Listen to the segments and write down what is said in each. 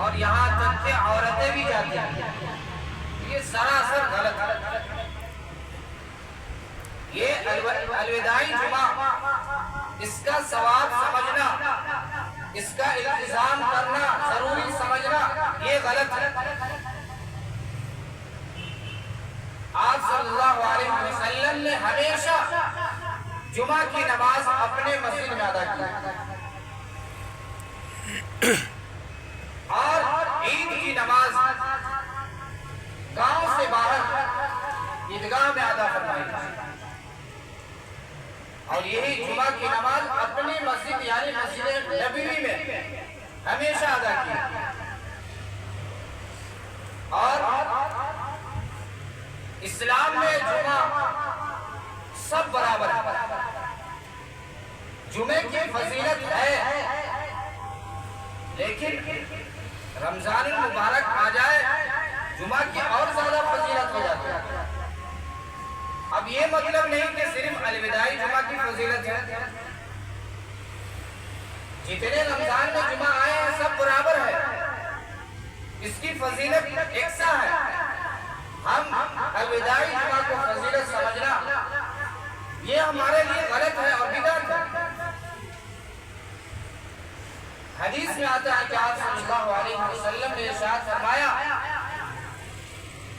اور یہاں تک کہ عورتیں بھی جاتی ہیں، یہ سراسر غلط ہے۔ یہ الوداعی جمعہ، اس کا ثواب سمجھنا، اس کا التزام کرنا ضروری سمجھنا، یہ غلط ہے۔ آپ صلی اللہ علیہ وسلم نے ہمیشہ جمعہ کی نماز اپنے مسجد میں ادا کی اور عید کی نماز گاؤں سے باہر عیدگاہ میں ادا فرمائی، اور یہی جمعہ کی نماز اپنی مسجد یعنی مسجد نبوی میں ہمیشہ ادا کی، اور اسلام میں جمعہ سب برابر ہے۔ جمعے کی فضیلت ہے، لیکن رمضان المبارک آ جائے جمعہ کی اور زیادہ فضیلت ہو جاتی ہے۔ اب یہ مطلب نہیں کہ صرف الوداعی جمعہ کی فضیلت ہے، جتنے رمضان میں جمعہ آئے ہیں سب برابر ہے، اس کی فضیلت یکساں ہے۔ ہم الوداعی جمعہ کو فضیلت سمجھنا یہ ہمارے لیے غلط ہے اور بدعت ہے۔ حدیث میں آتا ہے کہ آپ صلی اللہ علیہ وسلم نے ارشاد فرمایا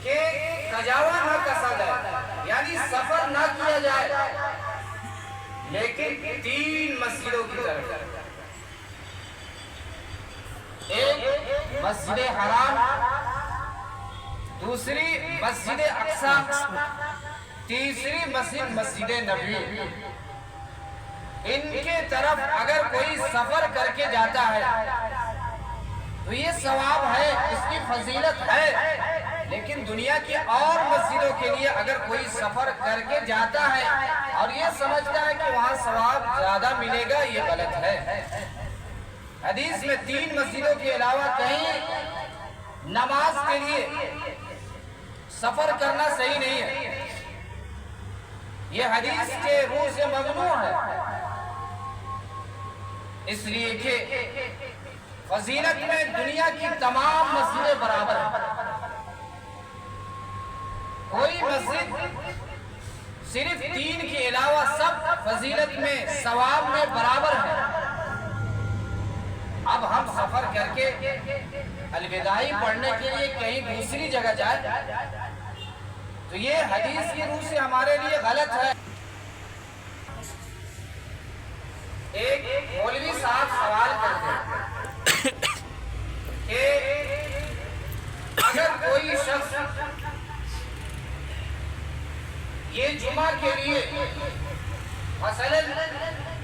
کہ کجاوا نہ کسا جائے، یعنی سفر نہ کیا جائے، لیکن 3 مسجدوں کی طرف، ایک مسجد حرام، دوسری مسجد اقصی، تیسری مسجد نبوی۔ ان کے طرف اگر کوئی سفر کر کے جاتا ہے تو یہ ثواب ہے، اس کی فضیلت ہے، لیکن دنیا کی اور مسجدوں کے لیے اگر کوئی سفر کر کے جاتا ہے اور یہ سمجھتا ہے کہ وہاں ثواب زیادہ ملے گا، یہ غلط ہے۔ حدیث میں 3 مسجدوں کے علاوہ کہیں نماز کے لیے سفر کرنا صحیح نہیں ہے، یہ حدیث کے روح سے ممنوع ہے، اس لیے کہ فضیلت میں دنیا کی تمام مسجدیں برابر ہیں۔ کوئی مسجد صرف 3 کے علاوہ سب فضیلت میں ثواب میں برابر ہے۔ اب ہم سفر کر کے الوداعی پڑھنے کے لیے کہیں دوسری جگہ جائے تو یہ حدیث کی روح سے ہمارے لیے غلط ہے۔ ایک مولوی صاحب سوال کرتے ہیں کہ اگر کوئی شخص یہ جمعہ کے لیے مثلاً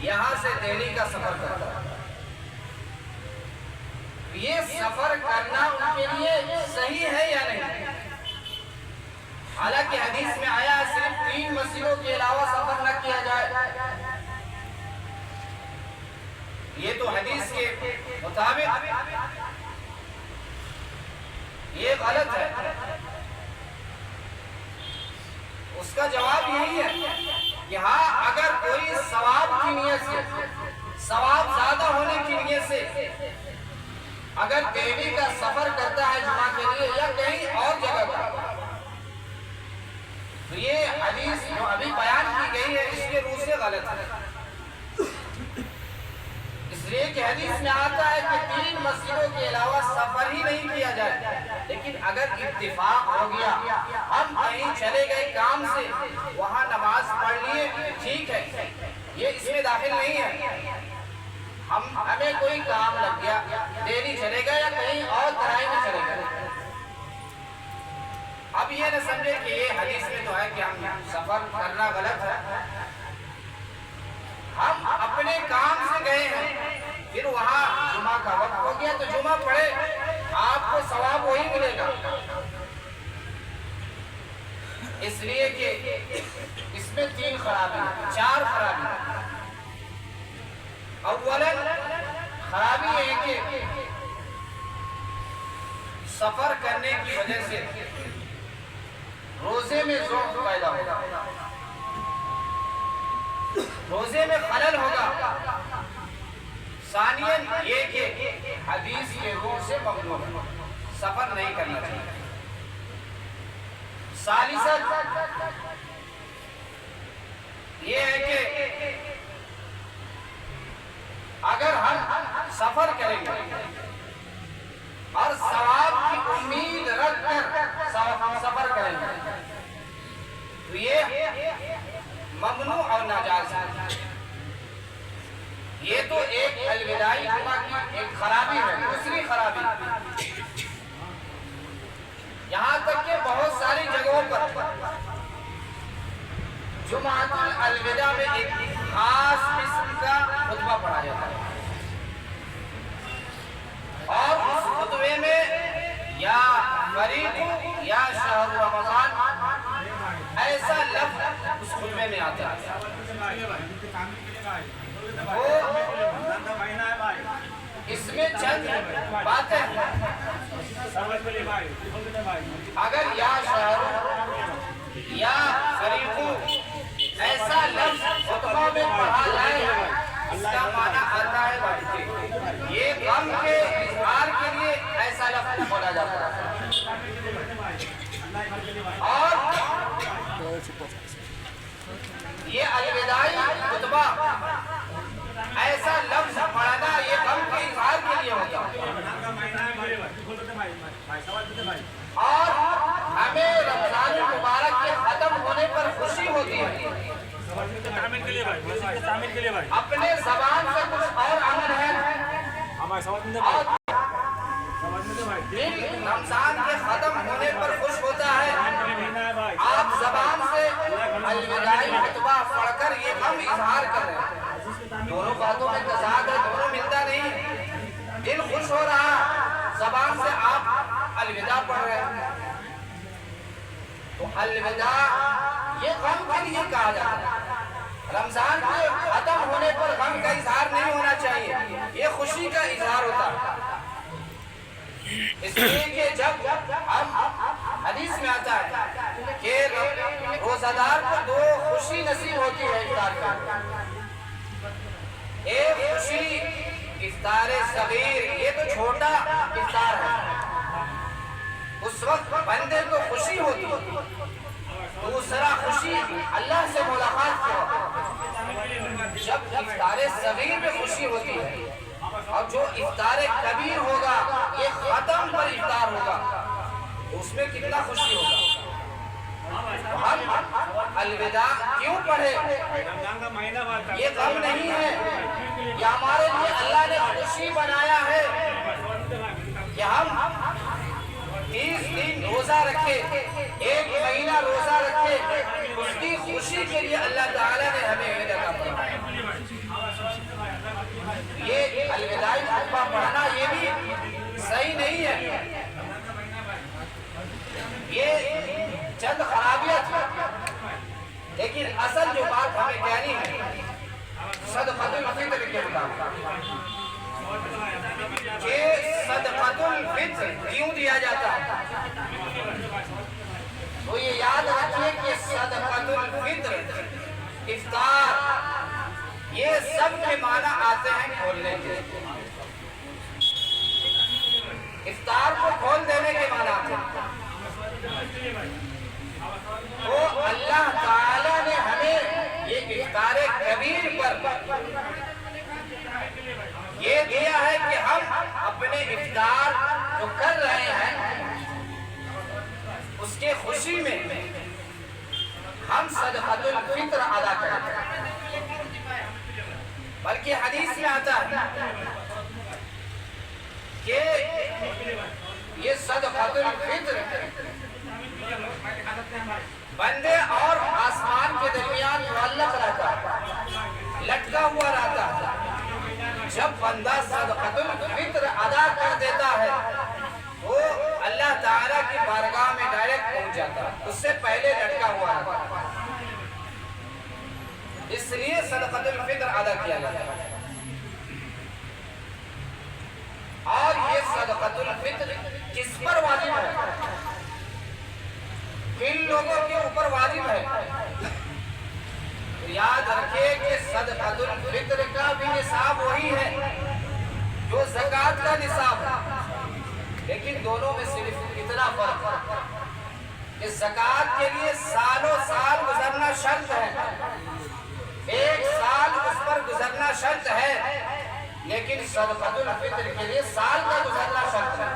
یہاں سے دہلی کا سفر کرتا ہے، یہ سفر کرنا ان کے لیے صحیح ہے یا نہیں؟ حالانکہ حدیث میں آیا صرف 3 مسجدوں کے علاوہ سفر نہ کیا جائے، یہ تو حدیث کے مطابق یہ غلط ہے۔ اس کا جواب یہی ہے کہ ہاں، اگر کوئی ثواب کی نیت سے، ثواب زیادہ ہونے کی نیت سے اگر دہلی کا سفر کرتا ہے جمعہ کے لیے یا کہیں اور جگہ کا، تو یہ حدیث جو ابھی بیان کی گئی ہے اس کے روح سے غلط ہے، اس لیے کہ حدیث میں آتا ہے کہ 3 مسجدوں کے علاوہ سفر ہی نہیں کیا جائے، لیکن اگر اتفاق ہو گیا ہم کہیں چلے گئے کام سے، وہاں نماز پڑھ لیے، ٹھیک ہے، یہ اس میں داخل نہیں ہے۔ ہمیں کوئی کام لگ گیا، دہلی چلے گئے یا کہیں اور ترائی میں چلے گئے، اب یہ نہ سمجھے کہ یہ حدیث میں تو ہے کہ ہم سفر کرنا غلط ہے۔ ہم اپنے کام سے گئے ہیں، پھر وہاں جمعہ کا وقت ہو گیا تو جمعہ پڑھے، آپ کو ثواب وہی ملے گا، اس لیے کہ اس میں 3 خرابی، 4 خرابی۔ اولاً خرابی ہے کہ سفر کرنے کی وجہ سے روزے میں ضعف پیدا ہوگا، روزے میں خلل ہوگا۔ ثانیاً یہ کہ حدیث کے روح سے ممنوع ہے، سفر نہیں کرنا چاہیے۔ ثالثاً یہ ہے کہ اگر ہم سفر کریں گے اور ثواب کی امید رکھ کر سفر کریں گے تو یہ ممنوع اور ناجائز ہے۔ یہ تو ایک الوداعی جمعہ کی ایک خرابی ہے۔ دوسری خرابی یہاں تک کہ بہت ساری جگہوں پر جمعۃ الوداع میں ایک خاص قسم کا خطبہ پڑھا جاتا ہے اور اس خطبے میں یا فریق یا شہر رمضان ایسا لفظ اس خطبے میں آتا ہے۔ اس میں چند باتیں ہیں، اگر یا شہر یا فریق ایسا لفظ خطبہ میں پڑھا جائے اس کا معنی آتا ہے یہ غم کے اظہار کے لیے ایسا لفظ بولا جاتا ہے۔ اور یہ الوداعی خطبہ ایسا لفظ پڑھنا یہ غم کے اظہار کے لیے ہوتا ہے اور ہمیں رمضان المبارک کے ختم ہونے پر خوشی ہوتی ہے۔ اپنے زبان سے کچھ اور عمل ہے اور دل رمضان کے ختم ہونے پر خوش ہوتا ہے۔ آپ زبان سے الوداعی خطبہ پڑھ کر یہ غم اظہار کر رہے ہیں، دونوں باتوں میں تضاد ہے، دونوں ملتا نہیں۔ دل خوش ہو رہا، زبان سے آپ الوداع پڑھ رہے ہیں، تو الوداع یہ غم کے لیے کہا جاتا ہے۔ رمضان کے ختم ہونے پر غم کا اظہار نہیں ہونا چاہیے، یہ خوشی کا اظہار ہوتا ہے۔ اس لیے کہ جب ہم حدیث میں آتا ہے کہ روزہ دار کو دو خوشی نصیب ہوتی ہے افطار کا، ایک خوشی افطار صغیر، یہ تو چھوٹا افطار ہے، اس وقت بندے کو خوشی ہوتی ہے۔ دوسرا خوشی اللہ سے ملاقات کی ہوتی، جب افطار صغیر میں خوشی ہوتی ہے، اور جو افطار کبیر ہوگا یہ ختم پر افطار ہوگا تو اس میں کتنا خوشی ہوگا۔ ہم الوداع کیوں پڑھے؟ یہ غم نہیں ہے، یہ ہمارے لیے اللہ نے خوشی بنایا ہے کہ ہم 30 دن روزہ رکھے، 1 مہینہ روزہ رکھے، اس کی خوشی کے لیے اللہ تعالیٰ نے ہمیں عید عطا فرمایا۔ یہ الوداعی خطبہ پڑھنا یہ بھی صحیح نہیں ہے، یہ چند خرابیاں تھیں، لیکن اصل جو بات ہمیں کہنی ہے صدقۃ الفطر کے مطابق کہ صدقۃ الفطر کیوں دیا جاتا ہے، تو یہ یاد رکھیے کہ صدقۃ الفطر، افطار، یہ سب کے معنی آتے ہیں کھولنے کے، افطار کو کھول دینے کے معنی آتے ہیں۔ تو اللہ تعالیٰ نے ہمیں یہ افطار کبیر پر یہ دیا ہے کہ ہم اپنے افطار جو کر رہے ہیں اس کے خوشی میں ہم صدقۃ الفطر ادا کریں، بلکہ حدیث میں آتا ہے کہ یہ صدقۃ الفطر بندے اور آسمان کے درمیان معلق رہتا ہے، لٹکا ہوا رہتا ہے۔ جب بندہ صدقۃ الفطر ادا کر دیتا ہے وہ اللہ تعالیٰ کی بارگاہ میں ڈائریکٹ پہنچ جاتا ہے، اس سے پہلے لٹکا ہوا رہتا ہے، اس لیے صدقۃ الفطر ادا کیا جاتا ہے۔ اور یہ صدقۃ الفطر کس پر واجب ہے؟ کن لوگوں کے اوپر واجب ہے؟ یاد رکھے کہ صدقۃ الفطر کا بھی نصاب وہی ہے جو زکوٰۃ کا جیسا نصاب لیکن دونوں میں صرف اتنا فرق کہ زکوٰۃ کے لیے سالوں سال گزرنا شرط ہے، 1 سال اس پر گزرنا شرط ہے، لیکن صدقۃ الفطر کے لیے سال کا گزرنا شرط ہے۔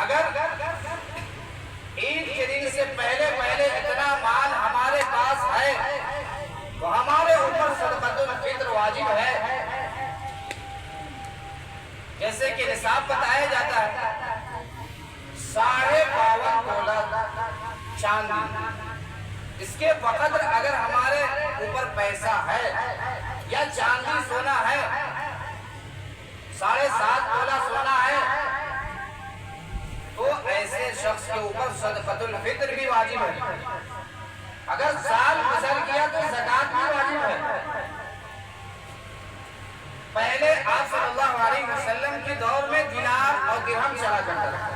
اگر عید کے دن سے پہلے اتنا مال ہمارے پاس ہے تو ہمارے اوپر صدقۃ الفطر واجب ہے۔ جیسے کہ نصاب بتایا جاتا ہے 52.5 تولہ چاندی، اس کے بقدر اگر ہمارے اوپر پیسہ ہے یا چاندی سونا ہے، 7.5 تولہ سونا ہے، تو ایسے شخص کے اوپر صدقۃ الفطر بھی واجب ہے۔ اگر سال گزر گیا تو زکوٰۃ بھی واجب ہے۔ پہلے آپ صلی اللہ علیہ وسلم کے دور میں دینار اور درہم چلا کرتا تھا۔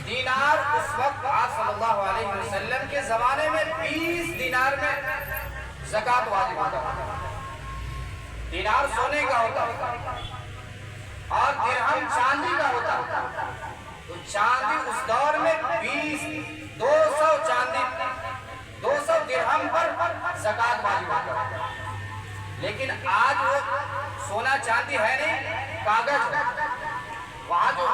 دینار اس وقت آپ صلی اللہ علیہ وسلم کے زمانے میں 20 دینار میں زکوٰۃ واجب ہوتا تھا۔ دینار سونے کا ہوتا اور درہم چاندی کا ہوتا، تو چاندی اس دور میں 200 چاندی 200 درہم پر زکوٰۃ واجب ہوتا۔ لیکن آج وہ سونا چاندی ہے نہیں، کاغذ ہے، وہاں جو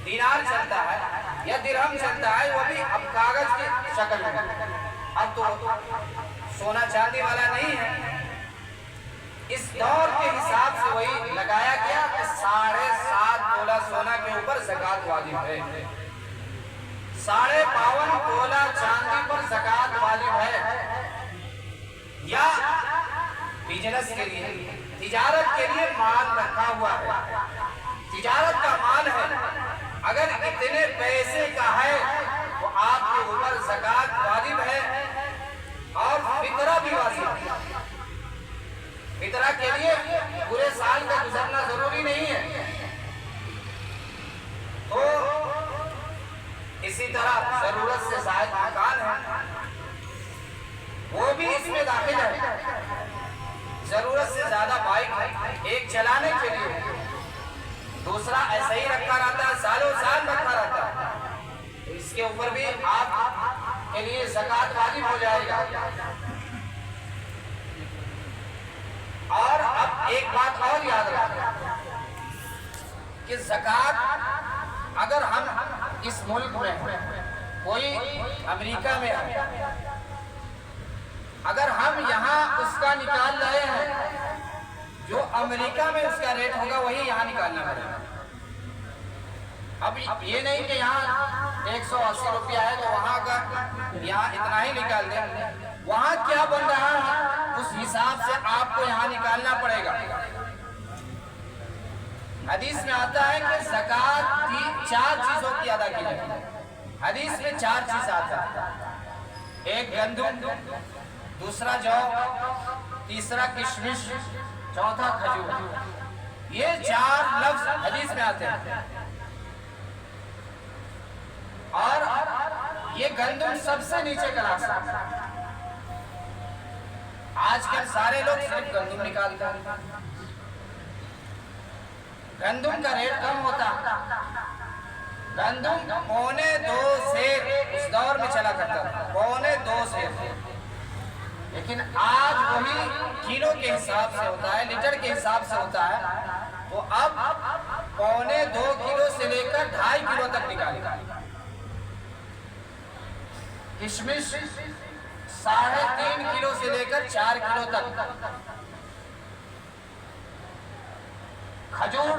دینار چلتا ہے یا درہم چلتا ہے وہ بھی اب کاغذ کی شکل میں، اب تو سونا چاندی والا نہیں ہے۔ اس دور کے حساب سے وہی لگایا گیا کہ 7.5 تولہ سونا کے اوپر زکوٰۃ واجب ہے، 52.5 تولہ چاندی پر زکوٰۃ واجب ہے۔ یا بزنس کے لیے، تجارت کے لیے مال رکھا ہوا ہے، تجارت کا مال ہے، اگر اتنے پیسے کا ہے تو آپ کے اوپر زکوٰۃ واجب ہے اور فطرہ بھی واجب ہے۔ فطرہ کے لیے پورے سال کا گزرنا ضروری نہیں ہے۔ تو اسی طرح ضرورت سے زائد مکان ہے، وہ بھی اس میں داخل ہے۔ ضرورت سے زیادہ بائک ہے، ایک چلانے کے لیے، دوسرا ایسا ہی رکھا رہتا ہے، سالوں سال رکھا رہتا ہے، تو اس کے اوپر بھی آپ کے لیے زکوٰۃ واجب ہو جائے گا۔ اور اب ایک بات اور یاد رکھیں کہ زکوٰۃ اگر ہم اس ملک میں کوئی امریکہ میں ہے، اگر ہم یہاں اس کا نکال رہے ہیں، جو امریکہ میں اس کا ریٹ ہوگا وہی یہاں نکالنا پڑے گا۔ اب یہ نہیں کہ یہاں 180 روپیہ ہے تو وہاں کا یہاں اتنا ہی نکال دیں، وہاں کیا بن رہا ہے اس حساب سے آپ کو یہاں نکالنا پڑے گا۔ حدیث میں آتا ہے کہ زکوٰۃ 4 چیزوں کی ادا کی جاتی ہے۔ حدیث میں 4 چیز آتا ہے، ایک گندم، دوسرا جو، تیسرا کشمش، چوتھا کھجور۔ یہ 4 لفظ حدیث میں آتے ہیں، اور یہ گندم سب سے نیچے کا راستہ۔ آج کل سارے لوگ صرف گندم نکالتے ہیں، گندم کا ریٹ کم ہوتا، گندم 2.25 سیر اس دور میں چلا کرتا تھا، 2.25 سیر، لیکن آج وہی کلو کے حساب سے ہوتا ہے، لیٹر کے حساب سے ہوتا ہے، تو اب 2.25 کلو سے لے کر 2.5 کلو تک نکالے گا۔ کشمش 3.5 کلو سے لے کر 4 کلو تک، کھجور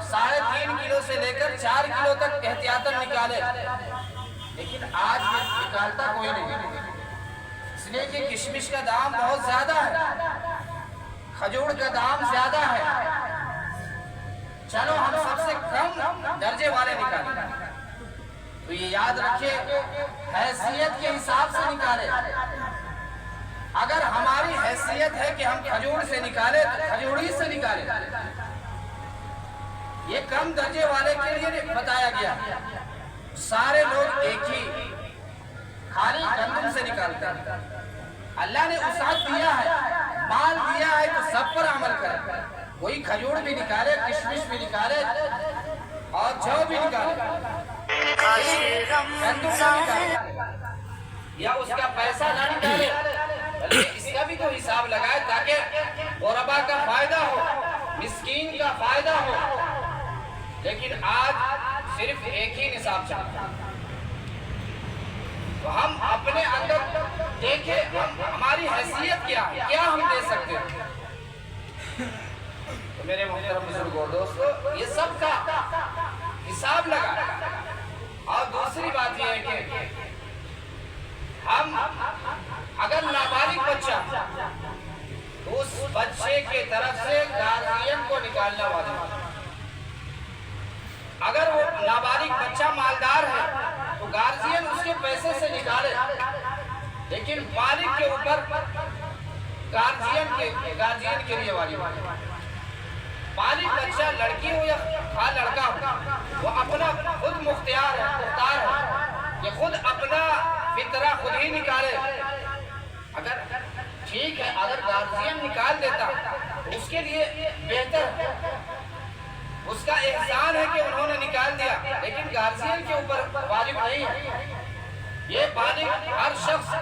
3.5 کلو سے لے کر 4 کلو تک احتیاطاً نکالے، لیکن آج نکالتا کوئی نہیں، اس لیے کہ کشمش کا دام بہت زیادہ ہے، کھجور کا دام زیادہ ہے، چلو ہم سب سے کم درجے والے نکالیں۔ تو یہ یاد رکھیے حیثیت کے حساب سے نکالے، اگر ہماری حیثیت ہے کہ ہم کھجور سے نکالے تو کھجوری سے نکالے، یہ کم درجے والے کے لیے بتایا گیا، سارے لوگ ایک ہی خالی گندم سے نکالتے ہیں۔ اللہ نے وسعت دیا ہے، مال دیا ہے تو سب پر عمل کرے. کوئی کھجور بھی نکالے, کشمش بھی نکالے اور جو بھی نکالے, گندم بھی نکالے, یا اس کا پیسہ نہ نکالے, بلکہ اس کا بھی تو حساب لگائے تاکہ غربا کا فائدہ ہو, مسکین کا فائدہ ہو. لیکن آج صرف ایک ہی نصاب چاہتا ہے. تو ہم اپنے اندر دیکھیں ہماری حیثیت کیا ہے, کیا ہم دے سکتے ہیں. تو میرے محترم بزرگوں دوستو, یہ سب کا حساب لگا. اور دوسری بات یہ ہے کہ ہم اگر نابالغ بچہ تو اس بچے کے طرف سے گارجین کو نکالنا واجب ہے. اگر وہ نابالغ بچہ مالدار ہے تو گارجین اس کے پیسے سے نکالے, لیکن بالغ کے اوپر گارجین کے لیے واجب ہے. بالغ بچہ لڑکی ہو یا لڑکا ہو, وہ اپنا خود مختار ہے کہ خود اپنا فطرہ خود ہی نکالے. اگر ٹھیک ہے, اگر گارجین نکال دیتا تو اس کے لیے بہتر ہے, اس کا احسان ہے کہ انہوں نے نکال دیا, لیکن گارجین کے اوپر واجب نہیں ہے. یہ بالغ ہر شخص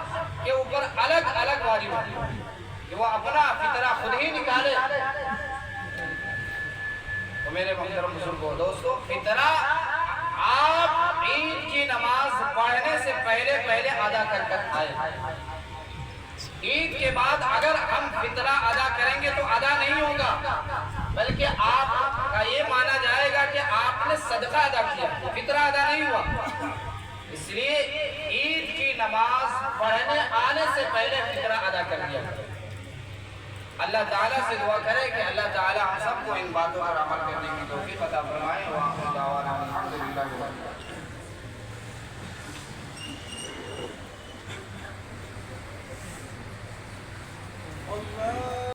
کے اوپر الگ الگ واجب ہے کہ وہ اپنا فطرہ خود ہی نکالے. تو میرے محترم بزرگوں دوستو, فطرہ آپ عید کی نماز پڑھنے سے پہلے ادا کر آئے. عید کے بعد اگر ہم فطرہ ادا کریں گے تو ادا نہیں ہوگا, بلکہ آپ کا یہ مانا جائے گا کہ آپ نے صدقہ ادا کیا, فطرہ ادا نہیں ہوا. اس لیے عید کی نماز پڑھنے آنے سے پہلے فطرہ ادا کر دیا. اللہ تعالیٰ سے دعا کرے کہ اللہ تعالیٰ ہم سب کو ان باتوں پر عمل کرنے کی